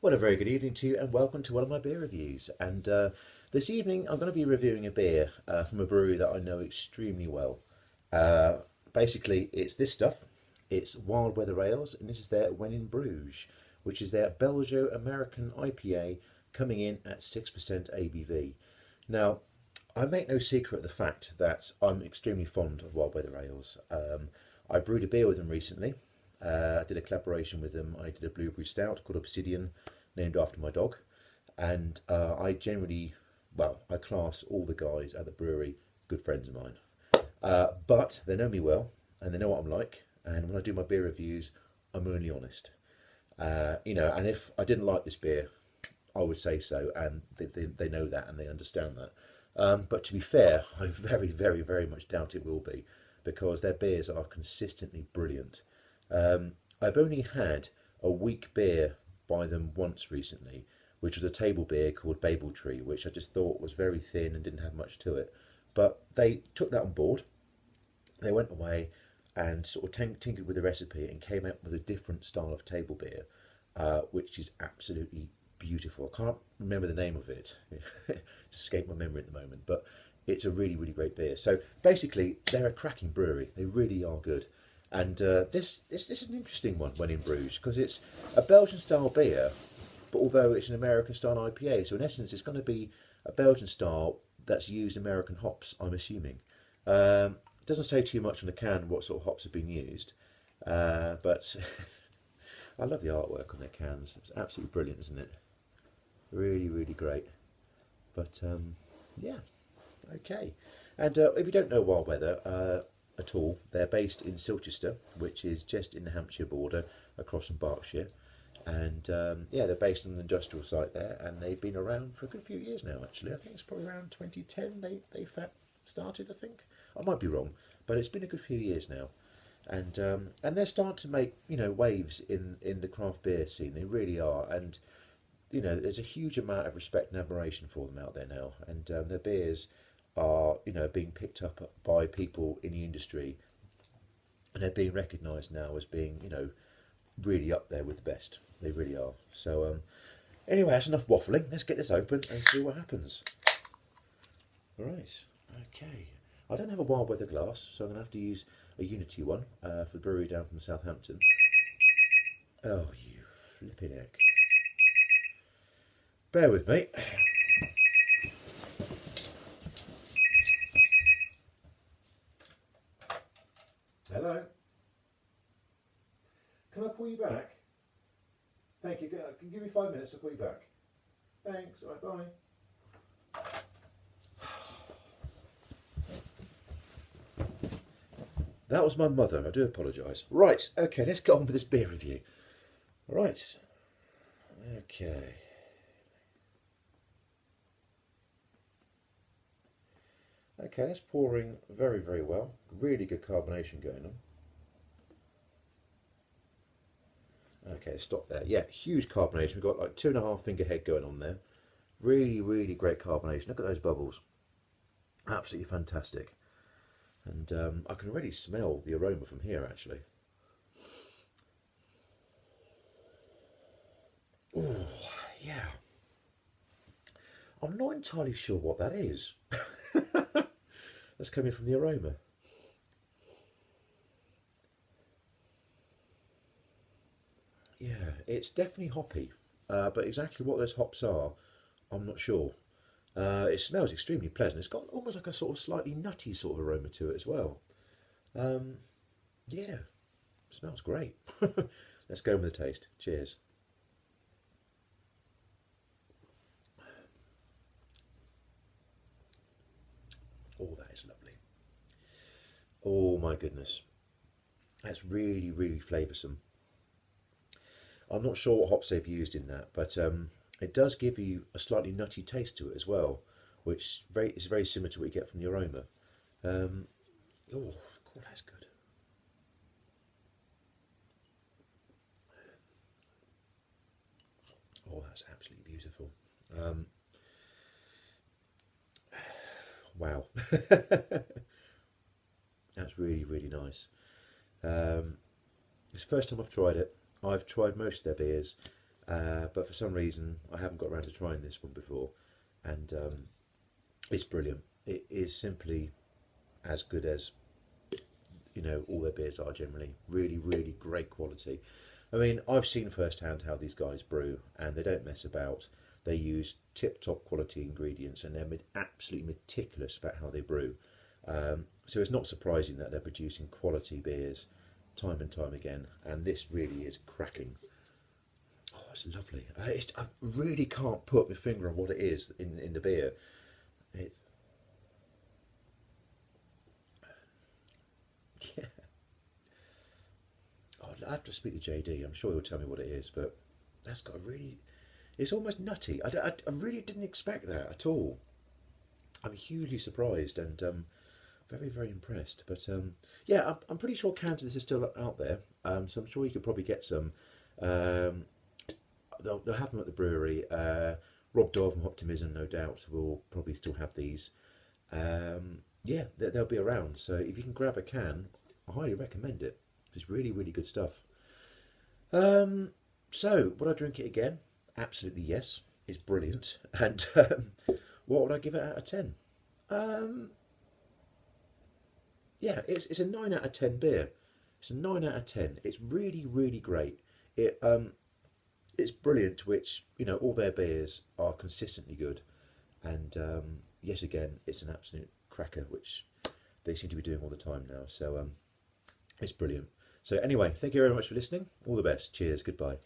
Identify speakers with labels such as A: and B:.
A: Well, a very good evening to you, and welcome to one of my beer reviews. And this evening, I'm going to be reviewing a beer from a brewery that I know extremely well. Uh, Basically, it's this stuff. It's Wild Weather Ales, and this is their When in Bruges, which is their Belgio-American IPA coming in at 6% ABV. Now, I make no secret of the fact that I'm extremely fond of Wild Weather Ales. I brewed a beer with them recently. I did a collaboration with them. I did a blueberry stout called Obsidian, named after my dog. And I generally, well, I class all the guys at the brewery good friends of mine. But they know me well, and they know what I'm like. And when I do my beer reviews, I'm only honest. And if I didn't like this beer, I would say so, and they know that and they understand that. But to be fair, I very, very, very much doubt it will be, because their beers are consistently brilliant. I've only had a weak beer by them once recently, which was a table beer called Babel Tree, which I just thought was very thin and didn't have much to it. But they took that on board. They went away and sort of tinkered with the recipe and came out with a different style of table beer, which is absolutely beautiful. I can't remember the name of it. It's escaped my memory at the moment, but it's a really, really great beer. So basically, they're a cracking brewery. They really are good. And this is an interesting one when in Bruges, because it's a Belgian style beer, but although it's an American style IPA, so in essence, it's going to be a Belgian style that's used American hops, I'm assuming. It doesn't say too much on the can what sort of hops have been used, but I love the artwork on their cans. It's absolutely brilliant, isn't it? Really, really great. But yeah, okay. And if you don't know Wild Weather at all, they're based in Silchester, which is just in the Hampshire border across from Berkshire. And yeah, they're based on an industrial site there, and they've been around for a good few years now, actually. I think it's probably around 2010 they started, I think. I might be wrong, but it's been a good few years now. And they're starting to make, waves in the craft beer scene. They really are. And there's a huge amount of respect and admiration for them out there now, and their beers are, being picked up by people in the industry, and they're being recognised now as being, really up there with the best. They really are. So, anyway, that's enough waffling. Let's get this open and see what happens. All right. Okay. I don't have a Wild Weather glass, so I'm going to have to use a Unity one for the brewery down from Southampton. Oh, you flipping heck. Bear with me. Hello? Can I call you back? Thank you. Can you give me 5 minutes? I'll call you back. Thanks. All right, bye. That was my mother. I do apologise. Right. Okay, let's get on with this beer review. Right. Okay. Okay, that's pouring very, very well. Really good carbonation going on. Okay, stop there. Yeah, huge carbonation. We've got like 2.5 finger head going on there. Really, really great carbonation. Look at those bubbles. Absolutely fantastic. And I can already smell the aroma from here, actually. Oh, yeah. I'm not entirely sure what that is. That's coming from the aroma. Yeah, it's definitely hoppy, but exactly what those hops are, I'm not sure. It smells extremely pleasant. It's got almost like a sort of slightly nutty sort of aroma to it as well. Yeah, smells great. Let's go with the taste. Cheers. Oh, that is lovely. Oh my goodness, that's really, really flavoursome. I'm not sure what hops they've used in that, but it does give you a slightly nutty taste to it as well, which is very similar to what you get from the aroma. Um, oh, cool, that's good. Oh, that's absolutely beautiful. Um, wow, that's really, really nice. It's the first time I've tried it. I've tried most of their beers, but for some reason I haven't got around to trying this one before, and it's brilliant. It is simply as good as all their beers are generally. Really, really great quality. I mean, I've seen firsthand how these guys brew, and they don't mess about. They use tip-top quality ingredients, and they're absolutely meticulous about how they brew. So it's not surprising that they're producing quality beers time and time again, and this really is cracking. Oh, it's lovely. I really can't put my finger on what it is in the beer. It, yeah. Oh, I have to speak to JD. I'm sure he'll tell me what it is, but that's got a really. It's almost nutty. I really didn't expect that at all. I'm hugely surprised and very, very impressed. But yeah, I'm pretty sure cans of this are still out there. So I'm sure you could probably get some. Um, they'll have them at the brewery. Rob Dove from Optimism, no doubt, will probably still have these. Yeah, they'll be around. So if you can grab a can, I highly recommend it. It's really, really good stuff. So, would I drink it again? Absolutely yes. It's brilliant. And what would I give it out of 10? Um, yeah, it's a 9 out of 10 beer. It's a 9 out of 10. It's really, really great. It's brilliant, which, all their beers are consistently good. And yet again, it's an absolute cracker, which they seem to be doing all the time now. So it's brilliant. So anyway, thank you very much for listening. All the best. Cheers. Goodbye.